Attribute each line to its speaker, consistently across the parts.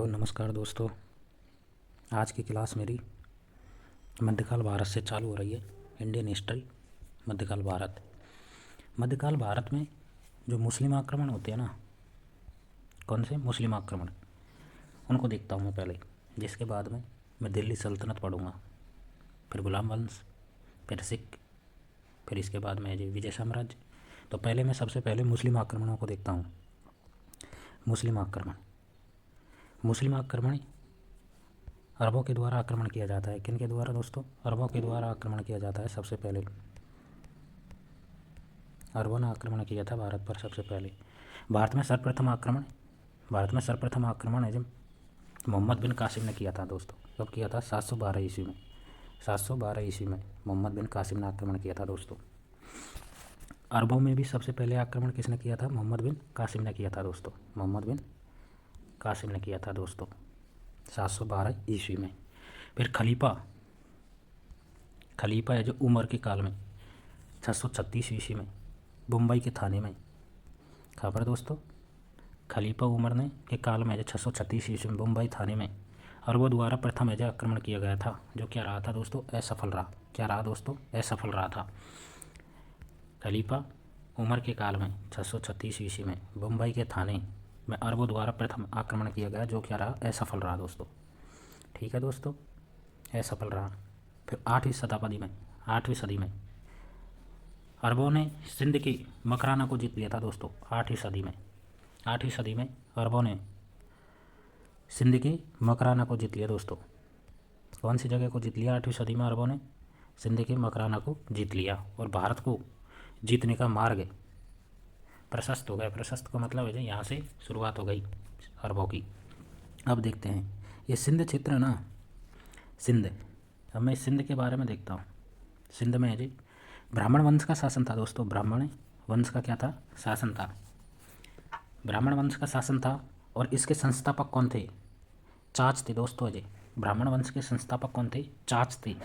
Speaker 1: तो नमस्कार दोस्तों, आज की क्लास मेरी मध्यकाल भारत से चालू हो रही है। इंडियन हिस्ट्री, मध्यकाल भारत। मध्यकाल भारत में जो मुस्लिम आक्रमण होते हैं ना, कौन से मुस्लिम आक्रमण, उनको देखता हूँ मैं पहले, जिसके बाद में मैं दिल्ली सल्तनत पढ़ूँगा, फिर गुलाम वंश, फिर सिख, फिर इसके बाद में जी विजय साम्राज्य। तो पहले मैं सबसे पहले मुस्लिम आक्रमणों को देखता हूँ। मुस्लिम आक्रमण अरबों के द्वारा आक्रमण किया जाता है। किन के द्वारा दोस्तों? अरबों के द्वारा आक्रमण किया जाता है। सबसे पहले अरबों ने आक्रमण किया था भारत पर सबसे पहले। भारत में सर्वप्रथम आक्रमण है जब मोहम्मद बिन कासिम ने किया था दोस्तों। कब किया था? 712 ईस्वी में। 712 ईस्वी में मोहम्मद बिन कासिम ने आक्रमण किया था दोस्तों। अरबों में भी सबसे पहले आक्रमण किसने किया था? मोहम्मद बिन कासिम ने किया था दोस्तों। मोहम्मद बिन कासिम ने किया था दोस्तों 712 ईस्वी में। फिर खलीफा है जो उमर के काल में 636 ईस्वी में मुंबई के थाने में, खबर दोस्तों, खलीफा उमर ने के काल में 636 ईस्वी में मुंबई थाने में अरबों द्वारा प्रथम है आक्रमण किया गया था, जो क्या रहा था दोस्तों? असफल रहा। क्या रहा दोस्तों? असफल रहा था। खलीफा उमर के काल में 636 ईस्वी में मुंबई के थाने में अरबों द्वारा प्रथम आक्रमण किया गया, जो क्या रहा? असफल रहा दोस्तों। ठीक है दोस्तों, असफल रहा। फिर 8वीं सदी में अरबों ने सिंध की मकराना को जीत लिया था दोस्तों। 8वीं सदी में अरबों ने सिंध की मकराना को जीत लिया दोस्तों। कौन सी जगह को जीत लिया? 8वीं सदी में अरबों ने सिंध की मकराना को जीत लिया और भारत को जीतने का मार्ग प्रशस्त हो गया। प्रशस्त का मतलब है यहाँ से शुरुआत हो गई अरबों की। अब देखते हैं ये सिंध क्षेत्र ना, सिंध। अब मैं सिंध के बारे में देखता हूँ। सिंध में है जी ब्राह्मण वंश का शासन था दोस्तों। ब्राह्मण वंश का क्या था? शासन था। ब्राह्मण वंश का शासन था और इसके संस्थापक कौन थे? चाच थे दोस्तों। अजय, ब्राह्मण वंश के संस्थापक कौन थे? चाच थे।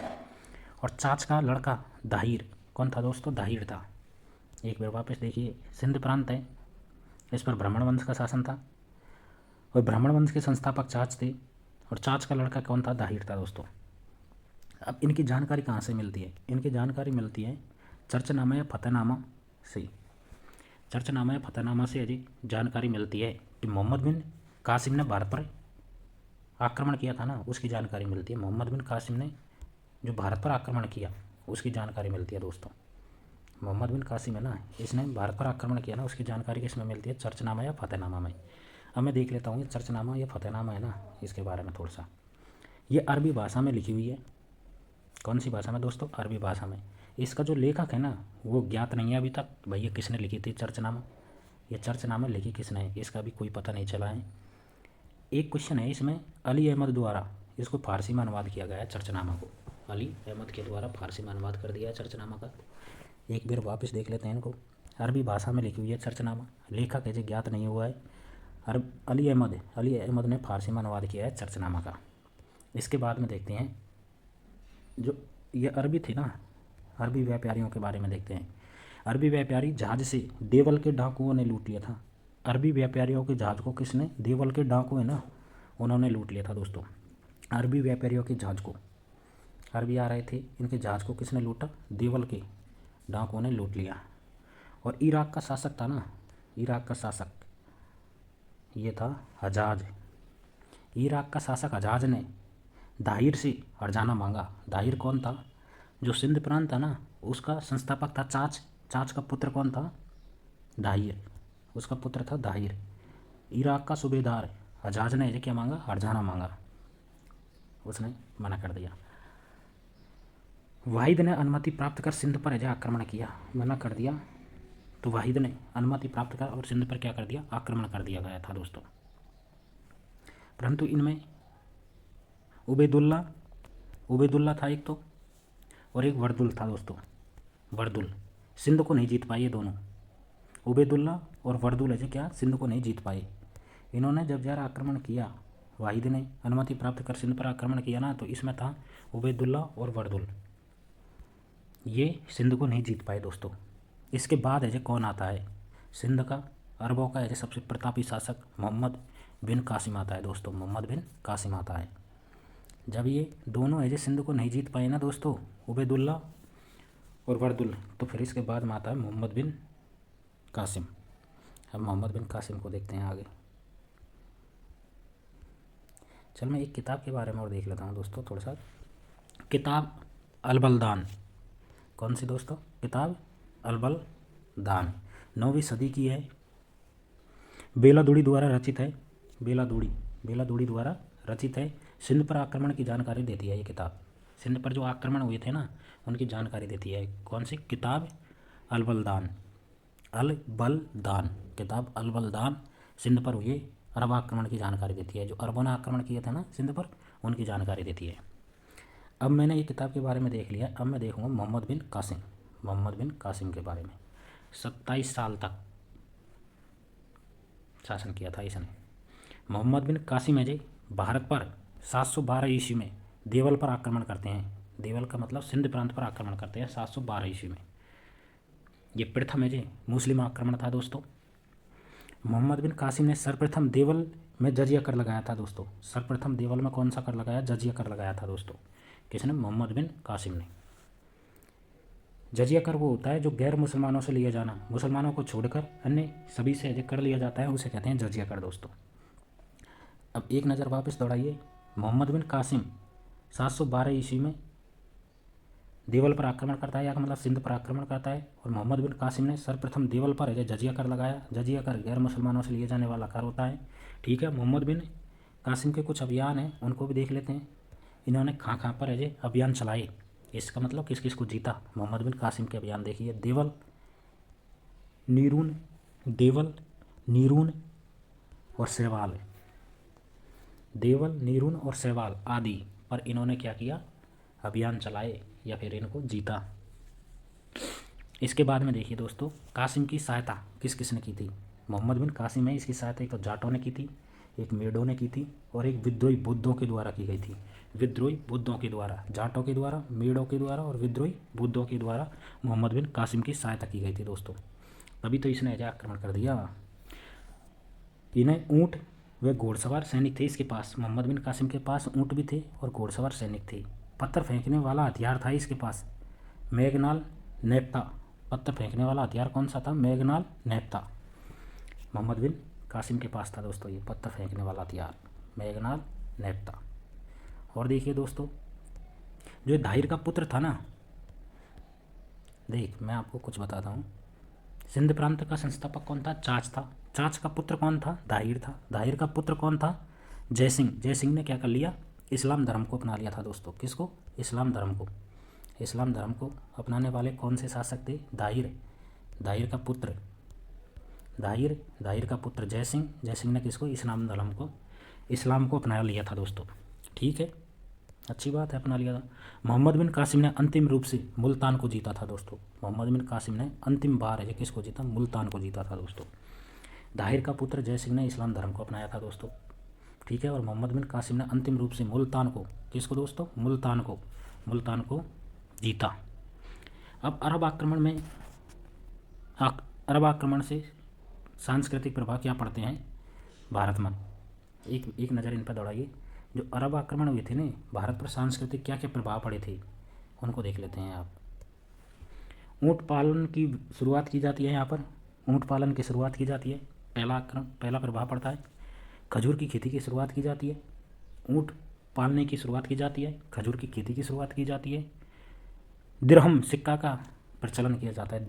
Speaker 1: और चाच का लड़का दाहिर कौन था दोस्तों? दाहिर था। एक बार वापस देखिए, सिंध प्रांत है, इस पर ब्राह्मण वंश का शासन था और ब्राह्मण वंश के संस्थापक चाच थे और चाच का लड़का कौन था? दाहिर था दोस्तों। अब इनकी जानकारी कहाँ से मिलती है? इनकी जानकारी मिलती है चर्चनामा या फतेहनामा से। चर्चनामा या फतेहनामा से यदि जानकारी मिलती है कि मोहम्मद बिन कासिम ने भारत पर आक्रमण किया था ना, उसकी जानकारी मिलती है। मोहम्मद बिन कासिम ने जो भारत पर आक्रमण किया उसकी जानकारी मिलती है दोस्तों। मोहम्मद बिन कासिम है ना, इसने भारत पर आक्रमण किया ना, उसकी जानकारी किसमें मिलती है? चर्चनामा या फतेहनामा में। अब मैं देख लेता हूँ ये चर्चनामा या फतेहनामा है ना, इसके बारे में थोड़ा सा। ये अरबी भाषा में लिखी हुई है। कौन सी भाषा में दोस्तों? अरबी भाषा में। इसका जो लेखक है ना, वो ज्ञात नहीं है अभी तक भैया किसने लिखी थी चर्चनामा। ये चर्चनामा लिखी किसने है, इसका भी कोई पता नहीं चला है। एक क्वेश्चन है इसमें, अली अहमद द्वारा इसको फारसी में अनुवाद किया गया है चर्चनामा को। अली अहमद के द्वारा फारसी में अनुवाद कर दिया है चर्चनामा का। एक बार वापस देख लेते हैं इनको। अरबी भाषा में लिखी हुई है चर्चनामा, लेखक है ज्ञात नहीं हुआ है। अली अहमद ने फारसी में अनुवाद किया है चर्चनामा का। इसके बाद में देखते हैं जो ये अरबी थी ना, अरबी व्यापारियों के बारे में देखते हैं। अरबी व्यापारी जहाज से देवल के डाकुओं ने लूट लिया था। अरबी व्यापारियों के जहाज को किसने? देवल के डाकू है ना, उन्होंने लूट लिया था दोस्तों। अरबी व्यापारियों के जहाज को, अरबी आ रहे थे, इनके जहाज को किसने लूटा? देवल के डाकुओं ने लूट लिया। और इराक का शासक था ना, इराक का शासक ये था हजाज। इराक का शासक हजाज ने दाहिर से हरजाना मांगा। दाहिर कौन था? जो सिंध प्रांत था ना, उसका संस्थापक था चाच। चाच का पुत्र कौन था? दाहिर, उसका पुत्र था दाहिर। इराक का सूबेदार हजाज ने क्या मांगा? हरजाना मांगा, उसने मना कर दिया। वाहिद ने अनुमति प्राप्त कर सिंध पर आक्रमण किया, मना कर दिया। तो वाहिद ने अनुमति प्राप्त कर और सिंध पर क्या कर दिया? आक्रमण कर दिया गया था दोस्तों। परंतु इनमें उबैदुल्ला था एक तो, और एक वर्दुल था दोस्तों। वर्दुल सिंध को नहीं जीत पाए ये दोनों। उबैदुल्ला और वर्दुल है क्या सिंध को नहीं जीत पाए। इन्होंने जब जरा आक्रमण किया, वाहिद ने अनुमति प्राप्त कर सिंध पर आक्रमण किया ना, तो इसमें था उबैदुल्ला और वर्दुल, ये सिंध को नहीं जीत पाए दोस्तों। इसके बाद है कौन आता है? सिंध का, अरबों का है सबसे प्रतापी शासक मोहम्मद बिन कासिम आता है दोस्तों, मोहम्मद बिन कासिम आता है। जब ये दोनों है जो सिंध को नहीं जीत पाए ना दोस्तों, उबैदुल्ला और वर्दुल, तो फिर इसके बाद में आता है मोहम्मद बिन कासिम। अब मोहम्मद बिन कासिम को देखते हैं आगे। चल मैं एक किताब के बारे में और देख लेता हूँ दोस्तों थोड़ा सा। किताब अलबलदान, कौन सी दोस्तों? किताब अलबलदान, 9वीं सदी की है, बेलादुड़ी द्वारा रचित है। बेलादुड़ी द्वारा रचित है। सिंध पर आक्रमण की जानकारी देती है ये किताब। सिंध पर जो आक्रमण हुए थे ना, उनकी जानकारी देती है। कौन सी? किताब अलबलदान। किताब अलबलदान सिंध पर हुए अरब आक्रमण की जानकारी देती है। जो अरबों ने आक्रमण किए थे ना सिंध पर, उनकी जानकारी देती है। अब मैंने ये किताब के बारे में देख लिया, अब मैं देखूँगा मोहम्मद बिन कासिम के बारे में। 27 साल तक शासन किया था इसने। मोहम्मद बिन कासिम है जी भारत पर 712 ईस्वी में देवल पर आक्रमण करते हैं। देवल का मतलब सिंध प्रांत पर आक्रमण करते हैं 712 ईस्वी में। ये प्रथम है जी मुस्लिम आक्रमण था दोस्तों। मोहम्मद बिन कासिम ने सर्वप्रथम देवल में जजिया कर लगाया था दोस्तों। सर्वप्रथम देवल में कौन सा कर लगाया? जजिया कर लगाया था दोस्तों। किसने? मोहम्मद बिन कासिम ने। जजिया कर वो होता है जो गैर मुसलमानों से लिया जाना, मुसलमानों को छोड़कर अन्य सभी से जो कर लिया जाता है उसे कहते हैं जजिया कर दोस्तों। अब एक नज़र वापस दौड़ाइए। मोहम्मद बिन कासिम 712 ईस्वी में देवल पर आक्रमण करता है, या मतलब सिंध पर आक्रमण करता है, और मोहम्मद बिन कासिम ने सर्वप्रथम देवल पर जजिया कर लगाया। जजिया कर गैर मुसलमानों से लिए जाने वाला कर होता है। ठीक है, मोहम्मद बिन कासिम के कुछ अभियान हैं, उनको भी देख लेते हैं। इन्होंने कहाँ पर है अभियान चलाए, इसका मतलब किस किस को जीता। मोहम्मद बिन कासिम के अभियान देखिए। देवल, नीरून और सेवाल। देवल, नीरून और सेवाल आदि पर इन्होंने क्या किया? अभियान चलाए या फिर इनको जीता। इसके बाद में देखिए दोस्तों, कासिम की सहायता किस किसने की थी? मोहम्मद बिन कासिम में इसकी सहायता एक तो जाटों ने की थी, एक मेडों ने की थी, और एक विद्रोही बुद्धों के द्वारा की गई थी। विद्रोही बुद्धों के द्वारा, जाटों के द्वारा, मेडों के द्वारा और विद्रोही बुद्धों के द्वारा मोहम्मद बिन कासिम की सहायता की गई थी दोस्तों। तभी तो इसने आक्रमण कर दिया। इन्हें ऊँट व घोड़सवार सैनिक थे इसके पास। मोहम्मद बिन कासिम के पास ऊँट भी थे और घोड़सवार सैनिक थे। पत्थर फेंकने वाला हथियार था इसके पास, मेघनाल नेप्ता। पत्थर फेंकने वाला हथियार कौन सा था? मेघनाल नेप्ता। मोहम्मद बिन कासिम के पास था दोस्तों ये पत्थर फेंकने वाला हथियार, मेघनाल नेप्ता। और देखिए दोस्तों, जो दाहिर का पुत्र था ना, देख मैं आपको कुछ बताता हूँ। सिंध प्रांत का संस्थापक कौन था? चाच था। चाच का पुत्र कौन था? दाहिर था। दाहिर का पुत्र कौन था? जयसिंह। जयसिंह ने क्या कर लिया? इस्लाम धर्म को अपना लिया था दोस्तों। किसको? इस्लाम धर्म को। इस्लाम धर्म को अपनाने वाले कौन से शासक थे? दाहिर। दाहिर का पुत्र जयसिंह। जयसिंह ने किसको? इस्लाम को अपना लिया था दोस्तों। ठीक है, अच्छी बात है, अपना लिया था। मोहम्मद बिन कासिम ने अंतिम रूप से मुल्तान को जीता था दोस्तों। मोहम्मद बिन कासिम ने अंतिम बार है किसको जीता? मुल्तान को जीता था दोस्तों। दाहिर का पुत्र जयसिंह ने इस्लाम धर्म को अपनाया था दोस्तों। ठीक है, और मोहम्मद बिन कासिम ने अंतिम रूप से मुल्तान को, किसको दोस्तों? मुल्तान को जीता। अब अरब आक्रमण से सांस्कृतिक प्रभाव क्या पड़ते हैं भारत में? एक नज़र इन पर दौड़ाइए। जो अरब आक्रमण हुए थे ना भारत पर, सांस्कृतिक क्या क्या प्रभाव पड़े थे उनको देख लेते हैं आप। ऊँट पालन की शुरुआत की जाती है यहाँ पर। ऊँट पालन की शुरुआत की जाती है, पहला प्रभाव पड़ता है। खजूर की खेती की शुरुआत की जाती है। ऊँट पालने की शुरुआत की जाती है, खजूर की खेती की शुरुआत की जाती है। दिरहम सिक्का का प्रचलन किया जाता है।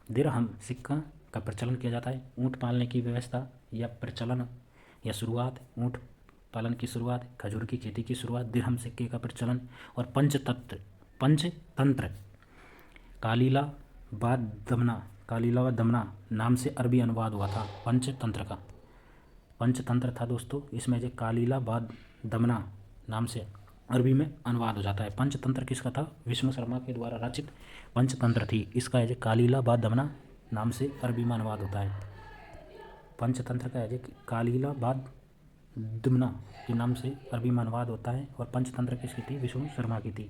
Speaker 1: दिरहम सिक्का का प्रचलन किया जाता है। ऊँट पालने की व्यवस्था या प्रचलन या शुरुआत, ऊँट पालन की शुरुआत, खजूर की खेती की शुरुआत, दिरहम सिक्के का प्रचलन, और पंचतंत्र कालीला व दमना नाम से अरबी अनुवाद हुआ था पंचतंत्र का। पंचतंत्र था दोस्तों, इसमें जो कालीला बाद दमना नाम से अरबी में अनुवाद हो जाता है। पंचतंत्र किसका था? विष्णु शर्मा के द्वारा रचित पंचतंत्र थी। इसका है जो कालीला बाद दमना नाम से अरबी में अनुवाद होता है। पंचतंत्र का है जो कालीला बाद दमना के नाम से अरबी में अनुवाद होता है, और पंचतंत्र किसकी थी? विष्णु शर्मा की थी।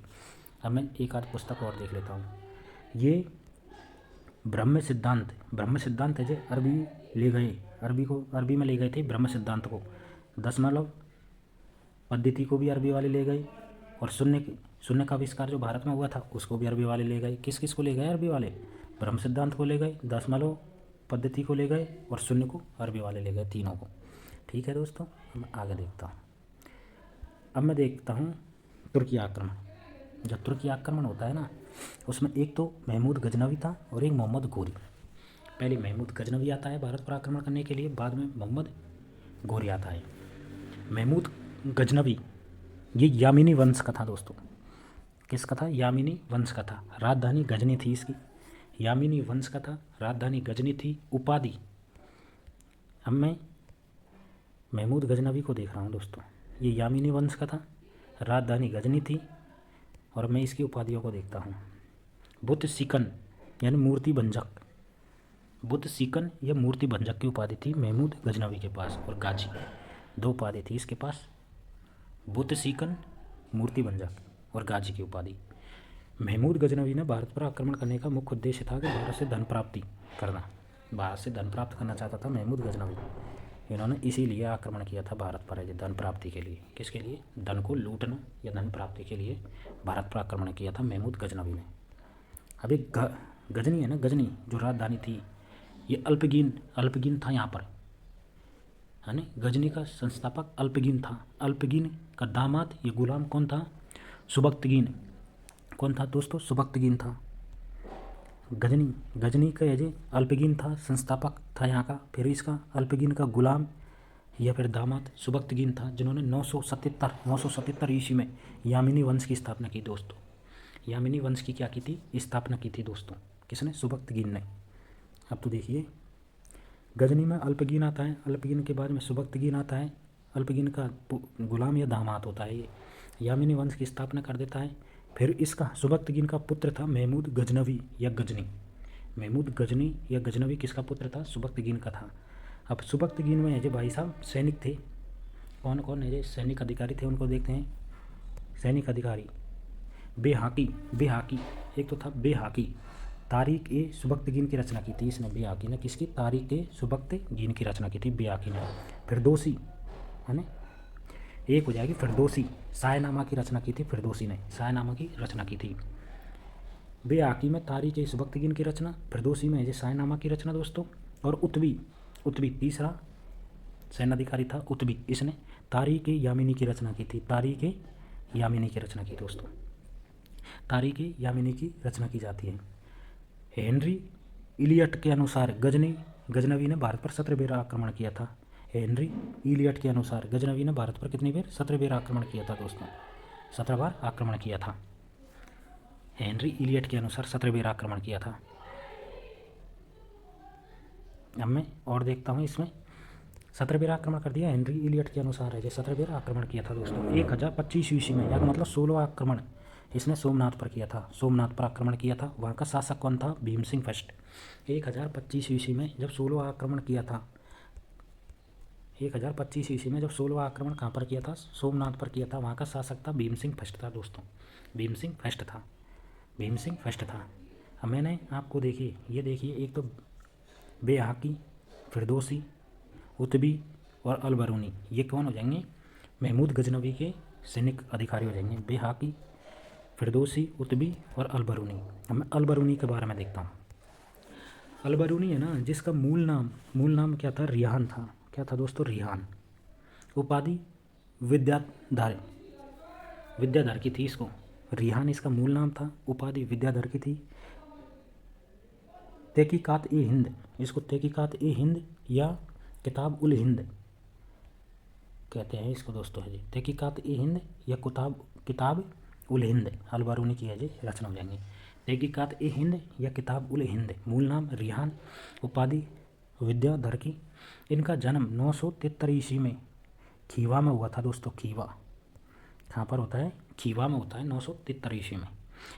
Speaker 1: अब मैं एक आध पुस्तक और देख लेता हूँ। ये ब्रह्म सिद्धांत है जो अरबी ले गए, अरबी में ले गए थे ब्रह्म सिद्धांत को। दशमलव पद्धति को भी अरबी वाले ले गए, और शून्य का आविष्कार जो भारत में हुआ था उसको भी अरबी वाले ले गए। किस किस को ले गए अरबी वाले? ब्रह्म सिद्धांत को ले गए, दशमलव पद्धति को ले गए, और शून्य को अरबी वाले ले गए, तीनों को। ठीक है दोस्तों, मैं आगे देखता हूँ। अब मैं देखता हूँ तुर्की आक्रमण। जब तुर्की आक्रमण होता है ना, उसमें एक तो महमूद गजनवी था और एक मोहम्मद गोरी। पहले महमूद गजनवी आता है भारत पर आक्रमण करने के लिए, बाद में मोहम्मद गोरी आता है। महमूद गजनवी ये यामिनी वंश का था दोस्तों। किसका था? यामिनी वंश का था। राजधानी गजनी थी इसकी। यामिनी वंश का था, राजधानी गजनी थी। उपाधि, अब मैं महमूद गजनवी को देख रहा हूँ दोस्तों, ये यामिनी वंश का था, राजधानी गजनी थी, और मैं इसकी उपाधियों को देखता हूँ। बुद्ध सिकन यानी मूर्ति भंजक, बुद्ध सिकन या मूर्ति भंजक की उपाधि थी महमूद गजनवी के पास। और गाजी, दो उपाधि थी इसके पास, बुद्ध सिकन मूर्ति भंजक और गाजी की उपाधि। महमूद गजनवी ने भारत पर आक्रमण करने का मुख्य उद्देश्य था कि भारत से धन प्राप्ति करना। भारत से धन प्राप्त करना चाहता था महमूद गजनवी। इन्होंने इसीलिए आक्रमण किया था भारत पर, धन प्राप्ति के लिए। किसके लिए? धन को लूटना या धन प्राप्ति के लिए भारत पर आक्रमण किया था महमूद गजनवी ने। अभी गजनी है ना, गजनी जो राजधानी थी, ये अल्पगीन था यहाँ पर, है ना। गजनी का संस्थापक अल्पगीन था। अल्पगीन का दामाद ये गुलाम कौन था? सुबक्तगीन। कौन था दोस्तों? सुबक्तगीन था। गजनी का ये अल्पगीन था, संस्थापक था यहाँ का। फिर इसका अल्पगीन का गुलाम या फिर दामाद सुबक्तगीन था, जिन्होंने 977 ईस्वी में यामिनी वंश की स्थापना की दोस्तों। यामिनी वंश की क्या की थी? स्थापना की थी दोस्तों। किसने? सुबक्तगीन ने। अब तो देखिए, गजनी में अल्पगीन आता है, अल्पगीन के बाद में सुबक्तगीन आता है, अल्पगीन का गुलाम या दामाद होता है ये, यामिनी वंश की स्थापना कर देता है। फिर इसका सुबक्तगीन का पुत्र था महमूद गजनवी या गजनी। महमूद गजनी या गजनवी किसका पुत्र था? सुबक्तगीन का था। अब सुबक्तगीन में जो भाई साहब सैनिक थे, कौन कौन है जो सैनिक अधिकारी थे उनको देखते हैं। सैनिक अधिकारी बेहाकी, एक तो था बेहाकी। तारीख ए सुबक्तगीन की रचना की थी इसने, बेहाकी ने। किसकी? तारीख ए सुबक्तगीन की रचना की थी बेहाकी ने। फिरदौसी, है ना, एक हो जाएगी फिरदौसी। सायनामा की रचना की थी फिरदौसी ने, सायनामा की रचना की थी। बेहाकी में तारीख ए सुबक्तगीन की रचना, फिरदौसी में है सायनामा की रचना दोस्तों। और उत्बी तीसरा सैन्य अधिकारी था उत्बी, इसने तारीख ए यामिनी की रचना की थी। तारीख ए यामिनी की रचना की दोस्तों, तारीख ए यामिनी की रचना की जाती है। हेनरी इलियट के अनुसार गजनवी ने भारत पर 17 बार आक्रमण किया था। हेनरी इलियट के अनुसार गजनवी ने भारत पर कितनी बार? 17 बार आक्रमण किया था दोस्तों। 17 बार आक्रमण किया था। हेनरी इलियट के अनुसार 17 बार आक्रमण किया था। अब मैं और देखता हूँ इसमें 17 बार आक्रमण कर दिया हेनरी इलियट के अनुसार है जो 17 बार आक्रमण किया था दोस्तों। 1025 ईस्वी में, या मतलब 16 आक्रमण इसने सोमनाथ पर किया था। सोमनाथ पर आक्रमण किया था। वहाँ का शासक कौन था? भीम सिंह फर्स्ट। 1025 ईस्वी में जब 16 आक्रमण किया था, 1025 ईस्वी में जब 16 आक्रमण कहाँ पर किया था? सोमनाथ पर किया था। वहाँ का शासक था भीम सिंह फर्स्ट था दोस्तों। भीम सिंह फर्स्ट था। अब मैंने आपको देखिए, ये देखिए, एक तो बेहाकी, फिरदौसी, उत्बी और अलबरूनी, ये कौन हो जाएंगे? महमूद गजनवी के सैनिक अधिकारी हो जाएंगे। बेहाकी, फिरदौसी, उत्बी और अलबरूनी। अब मैं अलबरूनी के बारे में देखता हूँ। अलबरूनी है ना, जिसका मूल नाम क्या था? रिहान था। क्या था दोस्तों? रिहान। उपाधि विद्याधर की थी इसको। रिहान इसका मूल नाम था, उपाधि विद्याधर की थी। तहकीकात ए हिंद, इसको तहकीकात ए हिंद या किताब उल हिंद कहते हैं इसको दोस्तों है जी। तहकीकात ए हिंद या किताब उल हिंद अलबरूनी की है जी रचना हो जाएंगी। तहकीकात ए हिंद या किताब उल हिंद। मूल नाम रिहान, उपाधि विद्याधर की। इनका जन्म 973 ईस्वी में खीवा में हुआ था दोस्तों। खीवा कहाँ पर होता है? खीवा में होता है 973 ईस्वी में।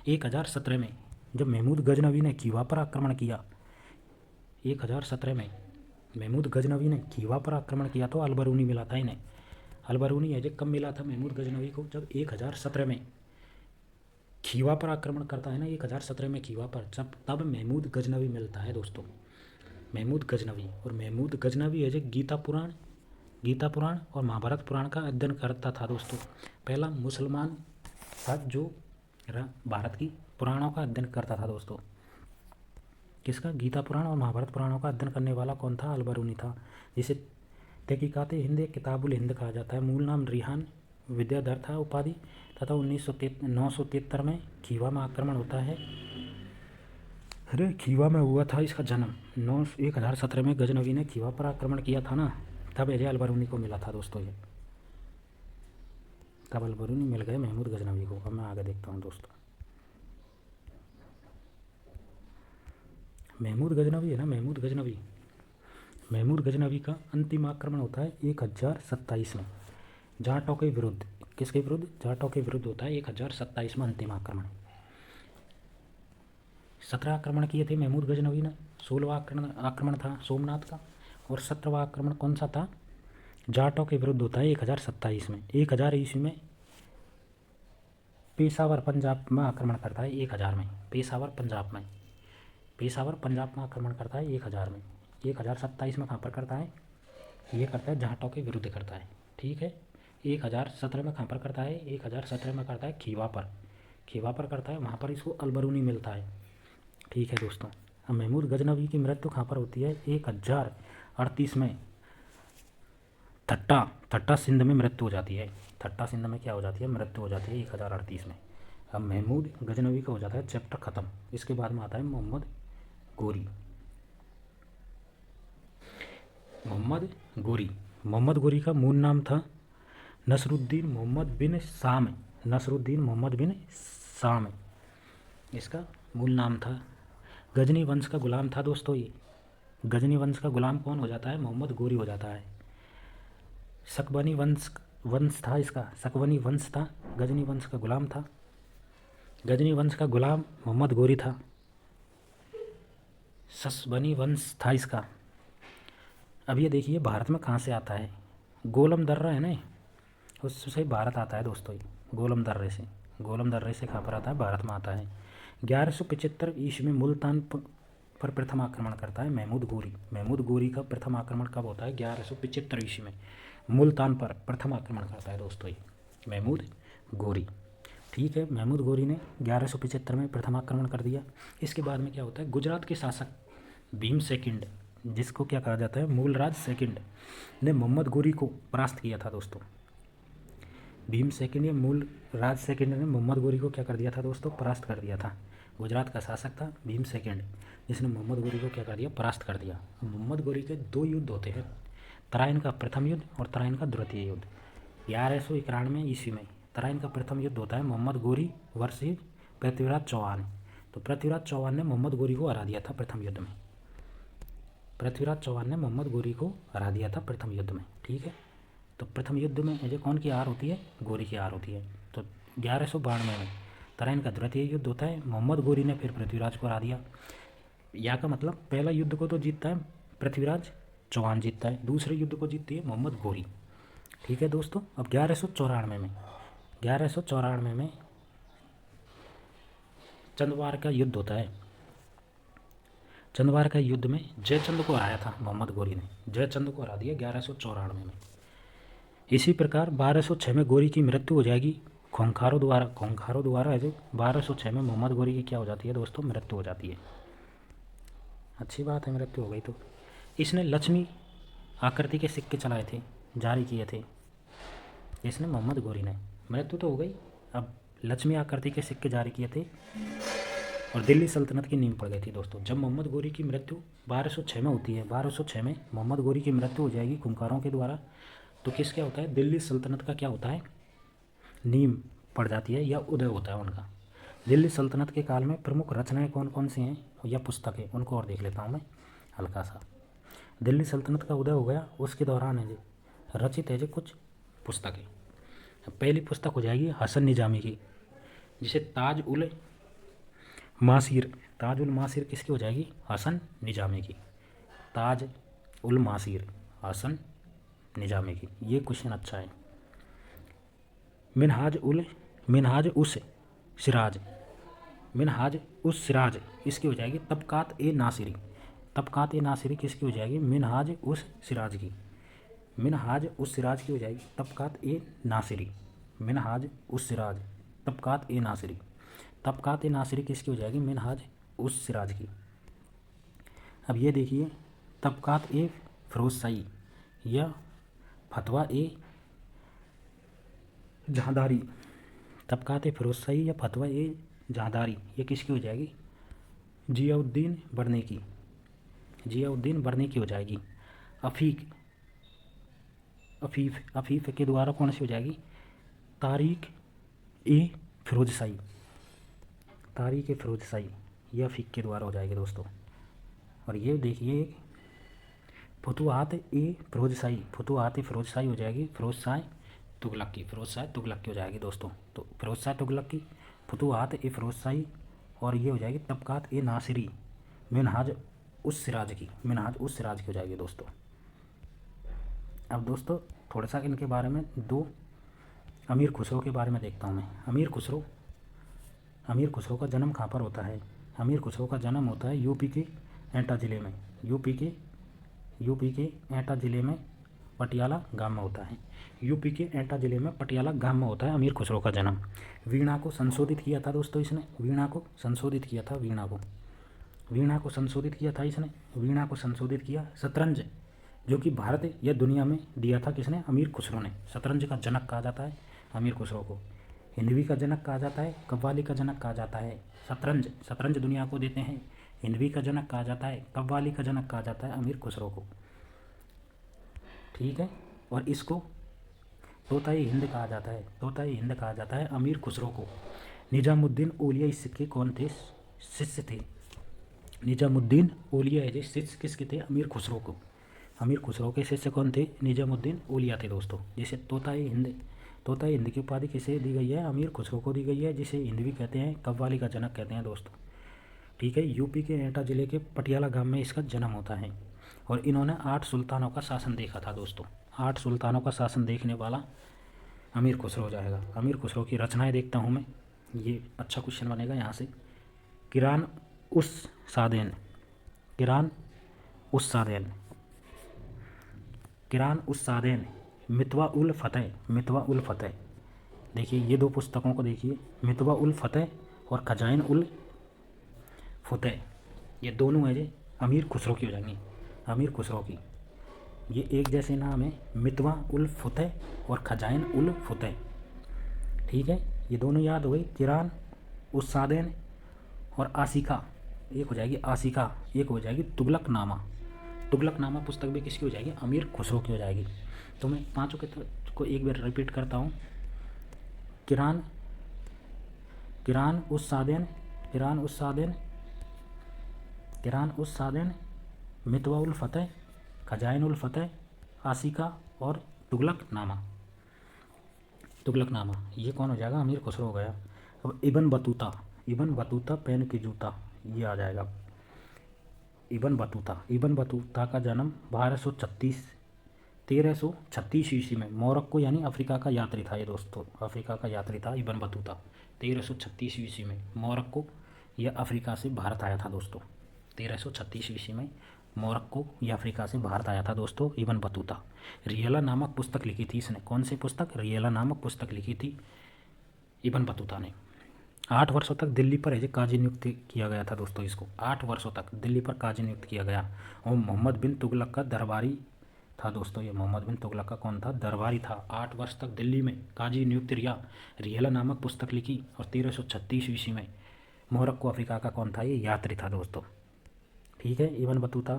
Speaker 1: 1017 में जब महमूद गजनवी ने खीवा पर आक्रमण किया, 1017 में महमूद गजनवी ने खीवा पर आक्रमण किया तो अलबरूनी मिला था इन्हें। अलबरूनी है जो कब मिला था महमूद गजनवी को? जब 1017 में खीवा पर आक्रमण करता है ना 1017 में खीवा पर, जब तब महमूद गजनवी मिलता है दोस्तों, महमूद गजनवी। और महमूद गजनवी है जो गीता पुराण और महाभारत पुराण का अध्ययन करता था दोस्तों। पहला मुसलमान था जो भारत की पुराणों का अध्ययन करता था दोस्तों। किसका? गीता पुराण और महाभारत पुराणों का अध्ययन करने वाला कौन था? अलबरूनी था, जिसे तहकीकात हिंद किताबुल हिंद कहा जाता है। मूल नाम रिहान विद्याधर था उपाधि, तथा 973 में खीवा में आक्रमण होता है। अरे खीवा में हुआ था इसका जन्म। 1017 में गजनवी ने खीवा पर आक्रमण किया था ना, तब एजे अलबरूनी को मिला था दोस्तों ये, तब अलबरूनी मिल गए महमूद गजनवी को। अब मैं आगे देखता हूँ दोस्तों। महमूद गजनवी है ना, महमूद गजनवी का अंतिम आक्रमण होता है 1027 में जाटों के विरुद्ध। किसके विरुद्ध? जाटों के विरुद्ध होता है 1027 में अंतिम आक्रमण। 17 आक्रमण किए थे महमूद गजनवी ने। 16वां आक्रमण था सोमनाथ का, और 17वां आक्रमण कौन सा था? जाटों के विरुद्ध होता है 1027 में। 1000 ईस्वी में पेशावर पंजाब में आक्रमण करता है 1000 में। पेशावर पंजाब में आक्रमण करता है 1000 में। 1027 में कहाँ पर करता है? ये करता है जाटों के विरुद्ध करता है, ठीक है। 1017 में कहाँ पर करता है? 1017 में करता है खीवा पर करता है, वहाँ पर इसको अलबरूनी मिलता है, ठीक है दोस्तों। अब महमूद गजनवी की मृत्यु कहाँ पर होती है? 1038 में थट्टा सिंध में मृत्यु हो जाती है। थट्टा सिंध में क्या हो जाती है? मृत्यु हो जाती है 1038 में। अब महमूद गजनवी का हो जाता है चैप्टर ख़त्म। इसके बाद में आता है मोहम्मद गोरी का मूल नाम था नसरुद्दीन मोहम्मद बिन शाम, इसका मूल नाम था। गजनी वंश का गुलाम था दोस्तों ये। गजनी वंश का गुलाम कौन हो जाता है? मोहम्मद गोरी हो जाता है। सकवनी वंश था इसका, सकवनी वंश था, गजनी वंश का गुलाम था। गजनी वंश का गुलाम मोहम्मद गोरी था। ससबनी वंश था इसका। अब ये देखिए भारत में कहाँ से आता है? गोलम दर्रा है ना, उससे भारत आता है दोस्तों। गोलम दर्रे से कहाँ पर आता है? भारत में आता है। 1175 ईस्वी में मुल्तान पर प्रथम आक्रमण करता है महमूद गोरी का प्रथम आक्रमण कब होता है? 1175 ईस्वी में मुल्तान पर प्रथम आक्रमण करता है दोस्तों ये महमूद गोरी, ठीक है। महमूद गोरी ने 1175 में प्रथम आक्रमण कर दिया। इसके बाद में क्या होता है? गुजरात के शासक भीम सेकंड, जिसको क्या कहा जाता है? मूलराज सेकंड, ने मोहम्मद गोरी को परास्त किया था दोस्तों। भीम सेकंड या मूलराज सेकंड ने मोहम्मद गोरी को क्या कर दिया था दोस्तों? परास्त कर दिया था। गुजरात का शासक था भीम सेकंड, जिसने मोहम्मद गोरी को क्या कर दिया? परास्त कर दिया। मोहम्मद गोरी के 2 युद्ध होते हैं, तराइन का प्रथम युद्ध और तराइन का द्वितीय युद्ध। 1191 ईस्वी में तराइन का प्रथम युद्ध होता है मोहम्मद गोरी वर्सेस पृथ्वीराज चौहान। तो पृथ्वीराज चौहान ने मोहम्मद गोरी को हरा दिया था प्रथम युद्ध में। ठीक है। तो प्रथम युद्ध में ये कौन की हार होती है? गोरी की हार होती है। तो 1192 में तराइन का द्वितीय युद्ध होता है, मोहम्मद गोरी ने फिर पृथ्वीराज को हरा दिया। या का मतलब पहला युद्ध को तो जीतता है पृथ्वीराज चौहान जीतता है, दूसरे युद्ध को जीतती है मोहम्मद गोरी, ठीक है दोस्तों। अब 1194 में चंदवार का युद्ध होता है। चंदवार का युद्ध में जयचंद को हराया था मोहम्मद गोरी ने, जयचंद को हरा दिया 1194 में। इसी प्रकार 1206 में गोरी की मृत्यु हो जाएगी खोंखारों द्वारा है जो 1206 में मोहम्मद गोरी की क्या हो जाती है दोस्तों? मृत्यु हो जाती है। अच्छी बात है, मृत्यु हो गई। तो इसने लक्ष्मी आकृति के सिक्के चलाए थे, जारी किए थे। इसने मोहम्मद गोरी ने, मृत्यु तो हो गई, अब लक्ष्मी आकृति के सिक्के जारी किए थे और दिल्ली सल्तनत की नींव पड़ गई थी दोस्तों। जब मोहम्मद गोरी की मृत्यु 1206 में होती है, 1206 में मोहम्मद गोरी की मृत्यु हो जाएगी खूंखारों के द्वारा, तो किस क्या होता है? दिल्ली सल्तनत का क्या होता है? नींव पड़ जाती है या उदय होता है उनका। दिल्ली सल्तनत के काल में प्रमुख रचनाएं कौन कौन सी हैं या पुस्तकें, उनको और देख लेता हूँ मैं हल्का सा। दिल्ली सल्तनत का उदय हो गया, उसके दौरान है जी रचित है जी कुछ पुस्तकें। पहली पुस्तक हो जाएगी हसन निजामी की, जिसे ताज उल मासिर किसकी हो जाएगी? हसन निजामी की। ताज उल मासिर हसन निजामी की। ये क्वेश्चन अच्छा है। मिनहाज उस सिराज, मिनहाज उस सिराज इसकी हो जाएगी तबकात ए नासिरी। तबकात ए नासिरी किसकी हो जाएगी? मिनहाज उस सिराज की। मिनहाज उस सिराज की हो जाएगी तबकात ए नासिरी। मिनहाज उस सिराज तबकात ए नासिरी। तबकात ए नासिरी किसकी हो जाएगी? मिनहाज उस सिराज की। अब ये देखिए तबकात ए फ़िरोज़शाही या फतवा ए जहांदारी। तबकात ए फ़िरोज़शाही या फतवा ए जहांदारी ये किसकी हो जाएगी? जियाउद्दीन बरनी की। जियाउद्दीन बरनी की हो जाएगी। अफ़ीफ़ के द्वारा कौन सी हो जाएगी? तारीख ए फ़िरोज़शाही। तारीख ए फ़िरोज़शाही ये अफ़ीफ़ के द्वारा हो जाएगी दोस्तों। और ये देखिए फतुहात ए फ़िरोज़शाही। फतुहात ए फ़िरोज़शाही हो जाएगी फ़िरोज़शाह तुगलक की। फ़िरोज़शाह तुगलक की हो जाएगी दोस्तों। तो फ़िरोज़शाह तुगलक की, फतुहात ए फ़िरोज़शाही, और ये हो जाएगी तबकात ए नासिरी मिनहाज उस सिराज की। मिनहाज उस सिराज की हो जाएगी दोस्तों। अब दोस्तों थोड़ा सा इनके बारे में दो अमीर खुसरो के बारे में देखता हूँ मैं। अमीर खुसरो का जन्म कहाँ पर होता है? अमीर खुसरो का जन्म होता है यूपी के एटा ज़िले में। यूपी के एटा ज़िले में पटियाला गांव में होता है। यूपी के एटा ज़िले में पटियाला गांव में होता है अमीर खुसरो का जन्म। वीणा को संशोधित किया था दोस्तों इसने। वीणा को संशोधित किया था इसने। वीणा को संशोधित किया। शतरंज जो कि भारत या दुनिया में दिया था किसने? अमीर खुसरो ने। शतरंज का जनक कहा जाता है अमीर खुसरो को। हिंदवी का जनक कहा जाता है, कव्वाली का जनक कहा जाता है। शतरंज दुनिया को देते हैं। हिंदवी का जनक कहा जाता है, कव्वाली का जनक कहा जाता है अमीर खुसरो को। ठीक है। और इसको तोताई हिंद कहा जाता है अमीर खुसरो को। निजामुद्दीन औलिया इसके कौन थे? शिष्य थे। निजामुद्दीन औलिया जो शिष्य किसके थे? अमीर खुसरो को। अमीर खुसरो के शिष्य कौन थे? निजामुद्दीन औलिया थे दोस्तों। जैसे तोताई हिंद की उपाधि किसे दी गई है? अमीर खुसरो को दी गई है, जिसे हिंदवी कहते हैं, कव्वाली का जनक कहते हैं दोस्तों। ठीक है। यूपी के एटा ज़िले के पटियाला गांव में इसका जन्म होता है। और इन्होंने 8 सुल्तानों का शासन देखा था दोस्तों। 8 सुल्तानों का शासन देखने वाला अमीर खुसरो हो जाएगा। अमीर खुसरो की रचनाएं देखता हूँ मैं, ये अच्छा क्वेश्चन बनेगा यहाँ से। किरान उस सादेन, मितवा उल फ़तेह। देखिए ये दो पुस्तकों को देखिए, मितवा उल फ़तेह और खजाइन उल फ़तेह, ये दोनों है जो अमीर खुसरो की हो जाएंगी। अमीर खुसरो की ये एक जैसे नाम है, मितवा उल फ़तेह और खजाइन उल फ़तेह। ठीक है। ये दोनों याद हो गई। किरान उस सादेन और आशिका, एक हो जाएगी आशिका, एक हो जाएगी तुगलकनामा पुस्तक भी किसकी हो जाएगी? अमीर खुसरो की हो जाएगी। तो मैं पांचों के को एक बार रिपीट करता हूँ। किरान उस सादेन, मितवा उल फ़तेह, खजाइन उल फ़तेह, आशिका और तुगलकनामा। ये कौन हो जाएगा? अमीर खुसरो हो गया। अब इब्न बतूता पेन की जूता, ये आ जाएगा। इब्न बतूता का जन्म 1336 ईस्वी में, मोरक्को यानी अफ्रीका का यात्री था ये दोस्तों। अफ्रीका का यात्री था इब्न बतूता। 1336 ईस्वी में मोरक्को या अफ्रीका से भारत आया था दोस्तों। 1336 ईस्वी में मोरक्को या अफ्रीका से भारत आया था दोस्तों इब्न बतूता। रियला नामक पुस्तक लिखी थी इसने। कौन सी पुस्तक? रियला नामक पुस्तक लिखी थी इब्न बतूता ने। 8 वर्षों तक दिल्ली पर एज काजी नियुक्त किया गया था दोस्तों इसको। 8 वर्षों तक दिल्ली पर काजी नियुक्त किया गया। और मोहम्मद बिन तुगलक का दरबारी था दोस्तों। ये मोहम्मद बिन तुगलक का कौन था? दरबारी था। 8 वर्ष तक दिल्ली में काजी नियुक्त रिया। रियला नामक पुस्तक लिखी। और 1336 ईस्वी में मोरक्को अफ्रीका का कौन था? ये यात्री था दोस्तों। ठीक है। इब्न बतूता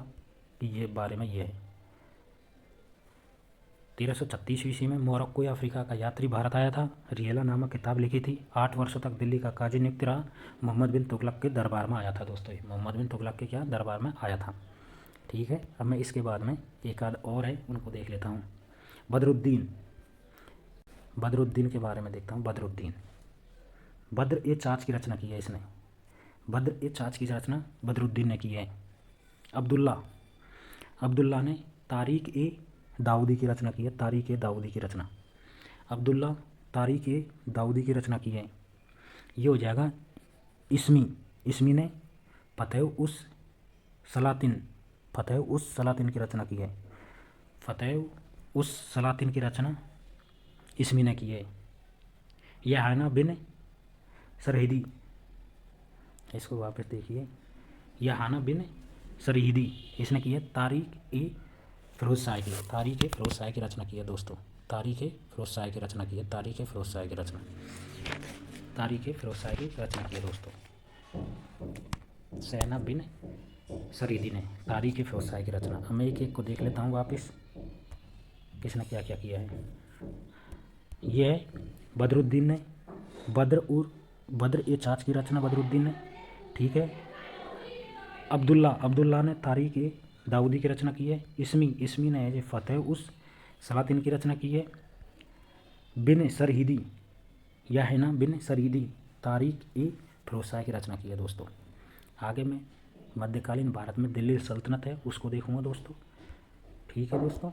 Speaker 1: की ये बारे में ये है। 1336 ईस्वी में मोरक्को या अफ्रीका का यात्री भारत आया था। रियला नामक किताब लिखी थी। 8 वर्षों तक दिल्ली का काजी नियुक्त रहा। मोहम्मद बिन तुगलक के दरबार में आया था दोस्तों। मोहम्मद बिन तुगलक के क्या दरबार में आया था। ठीक है। अब मैं इसके बाद में एक आध और है उनको देख लेता हूँ। बदरुद्दीन के बारे में देखता हूँ। बद्र ए चाच की रचना की है इसने। बद्र ए चाच की रचना बदरुद्दीन ने की है। अब्दुल्ला ने तारीख ए दाऊदी की रचना की है। अब्दुल्ला तारीख ए दाऊदी की रचना की है। ये हो जाएगा इसमी। इसमी ने फतेह उस सलातिन की रचना की है। फतेह उस सलातिन की रचना इसमी ने की है। यह हाना बिन सरहिदी, इसको वापस देखिए, यह हाना बिन सरहिदी इसने की है। तारीख ए फिरोज शाह की, तारीख ए फिरोज शाह की रचना की है दोस्तों। तारीख ए फिरोज शाह की रचना की है। तारीख ए फिरोज शाह की रचना, तारीख ए फिरोज शाह की रचना की है दोस्तों। सहना बिन सरीदी ने तारीख ए फिरोज शाह की रचना। अब मैं एक एक को देख लेता हूँ वापस किसने क्या क्या किया है। यह है बदरुद्दीन ने, बद्र ए चाच की रचना बदरुद्दीन ने, ठीक है। अब्दुल्ला ने तारीख ए दाऊदी की रचना की है। इसमी ने जो फतेह उस सलातिन की रचना की है। बिन सरहिदी, यह है ना बिन सरहिदी तारीख ए फिरोज शाह की रचना की है दोस्तों। आगे मैं मध्यकालीन भारत में दिल्ली सल्तनत है उसको देखूंगा दोस्तों, ठीक है दोस्तों।